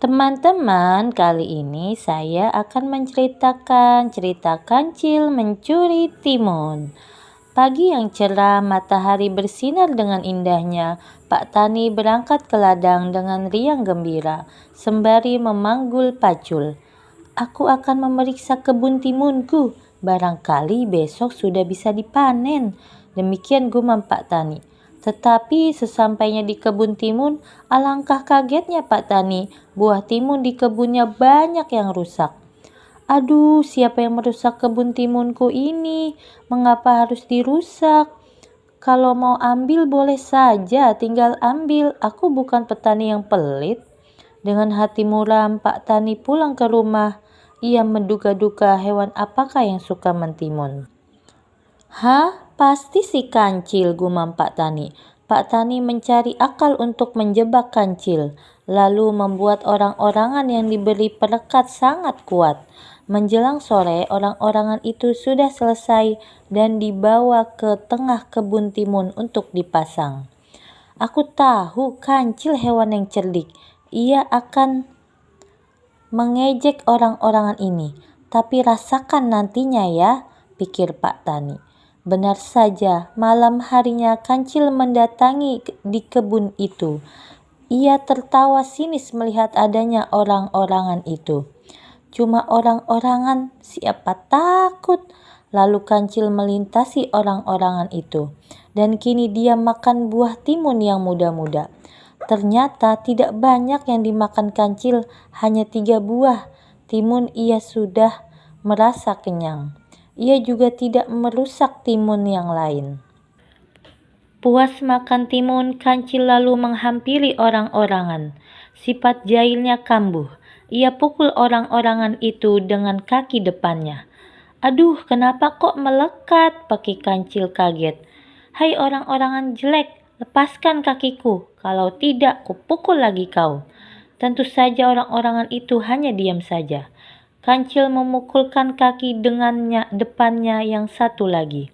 Teman-teman, kali ini saya akan menceritakan cerita kancil mencuri timun. Pagi yang cerah, matahari bersinar dengan indahnya. Pak Tani berangkat ke ladang dengan riang gembira, sembari memanggul pacul. Aku akan memeriksa kebun timunku. Barangkali besok sudah bisa dipanen. Demikian gumam Pak Tani. Tetapi sesampainya di kebun timun, alangkah kagetnya Pak Tani. Buah timun di kebunnya banyak yang rusak. Aduh, siapa yang merusak kebun timunku ini? Mengapa harus dirusak? Kalau mau ambil boleh saja, tinggal ambil. Aku bukan petani yang pelit. Dengan hati muram, Pak Tani pulang ke rumah. Ia menduga-duga hewan apakah yang suka mentimun. Hah? Pasti si kancil, gumam Pak Tani. Pak Tani mencari akal untuk menjebak kancil, lalu membuat orang-orangan yang diberi perekat sangat kuat. Menjelang sore, orang-orangan itu sudah selesai dan dibawa ke tengah kebun timun untuk dipasang. Aku tahu kancil hewan yang cerdik. Ia akan mengejek orang-orangan ini. Tapi rasakan nantinya ya, pikir Pak Tani. Benar saja, malam harinya kancil mendatangi di kebun itu. Ia tertawa sinis melihat adanya orang-orangan itu. Cuma orang-orangan, siapa takut? Lalu kancil melintasi orang-orangan itu. Dan kini dia makan buah timun yang muda-muda. Ternyata tidak banyak yang dimakan kancil, hanya 3 buah timun. Ia sudah merasa kenyang. Ia juga tidak merusak timun yang lain. Puas makan timun, kancil lalu menghampiri orang-orangan. Sifat jahilnya kambuh. Ia pukul orang-orangan itu dengan kaki depannya. Aduh, kenapa kok melekat? Pakai kancil kaget. Hai orang-orangan jelek, lepaskan kakiku. Kalau tidak, kupukul lagi kau. Tentu saja orang-orangan itu hanya diam saja. Kancil memukulkan kaki dengannya depannya yang satu lagi.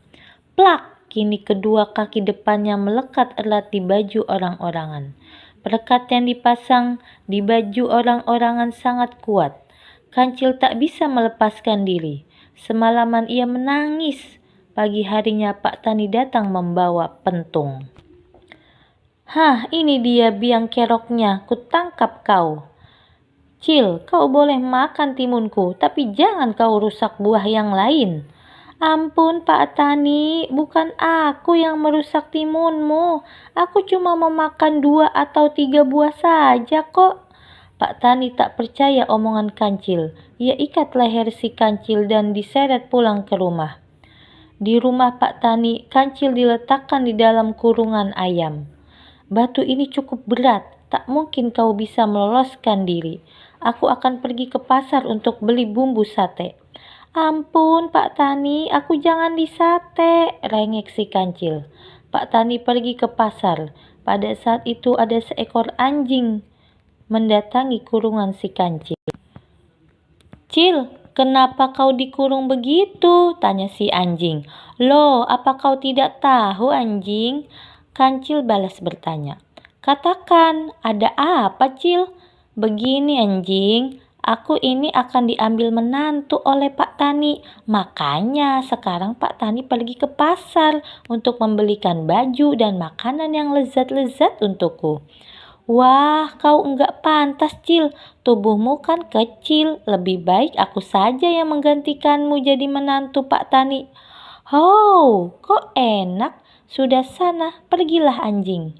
Plak! Kini kedua kaki depannya melekat erat di baju orang-orangan. Perekat yang dipasang di baju orang-orangan sangat kuat. Kancil tak bisa melepaskan diri. Semalaman ia menangis. Pagi harinya Pak Tani datang membawa pentung. Hah, ini dia biang keroknya, kutangkap kau. Cil, kau boleh makan timunku, tapi jangan kau rusak buah yang lain. Ampun Pak Tani, bukan aku yang merusak timunmu. Aku cuma memakan 2 atau 3 buah saja kok. Pak Tani tak percaya omongan kancil. Ia ikat leher si kancil dan diseret pulang ke rumah. Di rumah Pak Tani, kancil diletakkan di dalam kurungan ayam. Batu ini cukup berat, tak mungkin kau bisa meloloskan diri. Aku akan pergi ke pasar untuk beli bumbu sate. Ampun Pak Tani, aku jangan disate, rengek si kancil. Pak Tani pergi ke pasar. Pada saat itu ada seekor anjing mendatangi kurungan si kancil. Cil, kenapa kau dikurung begitu? Tanya si anjing. Loh, apa kau tidak tahu anjing? Kancil balas bertanya. Katakan, ada apa Cil? Begini anjing, aku ini akan diambil menantu oleh Pak Tani. Makanya sekarang Pak Tani pergi ke pasar untuk membelikan baju dan makanan yang lezat-lezat untukku. Wah, kau enggak pantas Cil, tubuhmu kan kecil, lebih baik aku saja yang menggantikanmu jadi menantu Pak Tani. Oh, kok enak, sudah sana, pergilah anjing.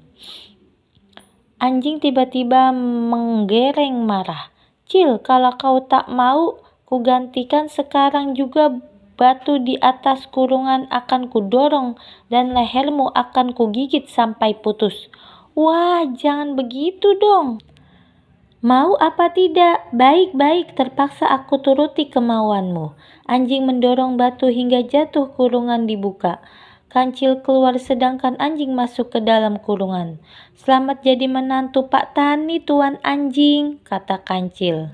Anjing tiba-tiba menggereng marah. Cil, kalau kau tak mau, kugantikan sekarang juga batu di atas kurungan akan kudorong dan lehermu akan kugigit sampai putus. Wah, jangan begitu dong. Mau apa tidak? Baik-baik, terpaksa aku turuti kemauanmu. Anjing mendorong batu hingga jatuh, kurungan dibuka. Kancil keluar sedangkan anjing masuk ke dalam kurungan. Selamat jadi menantu Pak Tani, Tuan Anjing, kata Kancil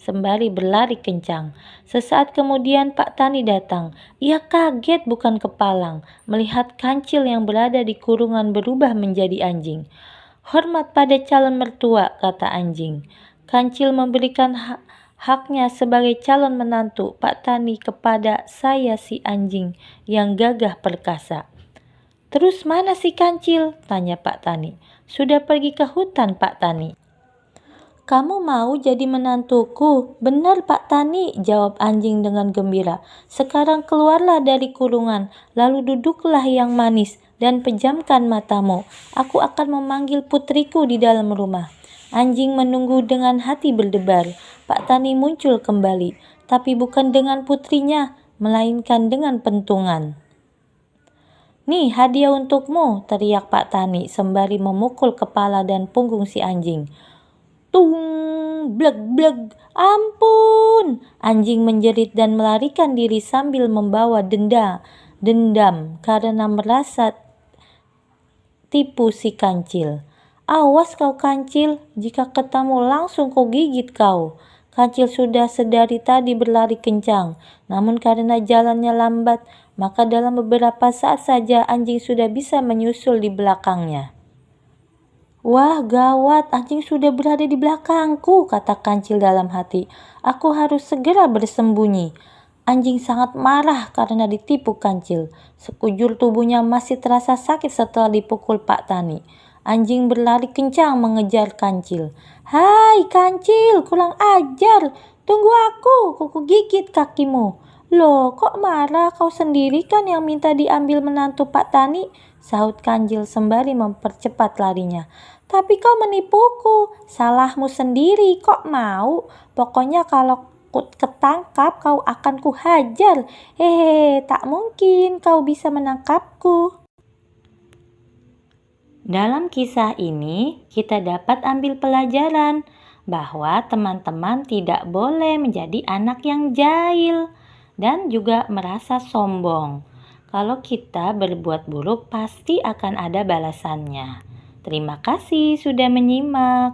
sembari berlari kencang. Sesaat kemudian Pak Tani datang. Ia kaget bukan kepalang melihat Kancil yang berada di kurungan berubah menjadi anjing. Hormat pada calon mertua, kata anjing. Kancil memberikan haknya sebagai calon menantu Pak Tani kepada saya si anjing yang gagah perkasa. Terus mana si Kancil? Tanya Pak Tani. Sudah pergi ke hutan Pak Tani. Kamu mau jadi menantuku? Benar Pak Tani, jawab anjing dengan gembira. Sekarang keluarlah dari kurungan, lalu duduklah yang manis dan pejamkan matamu. Aku akan memanggil putriku di dalam rumah. Anjing menunggu dengan hati berdebar. Pak Tani muncul kembali, tapi bukan dengan putrinya, melainkan dengan pentungan. Nih hadiah untukmu, teriak Pak Tani sembari memukul kepala dan punggung si anjing. Tung, bleg bleg, ampun! Anjing menjerit dan melarikan diri sambil membawa dendam karena merasa tipu si Kancil. Awas kau Kancil, jika ketemu langsung kau gigit kau. Kancil sudah sedari tadi berlari kencang, namun karena jalannya lambat, maka dalam beberapa saat saja anjing sudah bisa menyusul di belakangnya. Wah gawat, anjing sudah berada di belakangku, kata Kancil dalam hati. Aku harus segera bersembunyi. Anjing sangat marah karena ditipu Kancil. Sekujur tubuhnya masih terasa sakit setelah dipukul Pak Tani. Anjing berlari kencang mengejar Kancil. Hai Kancil, kurang ajar. Tunggu aku gigit kakimu. Loh, kok marah? Kau sendiri kan yang minta diambil menantu Pak Tani, sahut Kancil sembari mempercepat larinya. Tapi kau menipuku, salahmu sendiri, kok mau? Pokoknya kalau ketangkap kau akan kuhajar. Hehe, tak mungkin kau bisa menangkapku. Dalam kisah ini, kita dapat ambil pelajaran bahwa teman-teman tidak boleh menjadi anak yang jahil dan juga merasa sombong. Kalau kita berbuat buruk, pasti akan ada balasannya. Terima kasih sudah menyimak.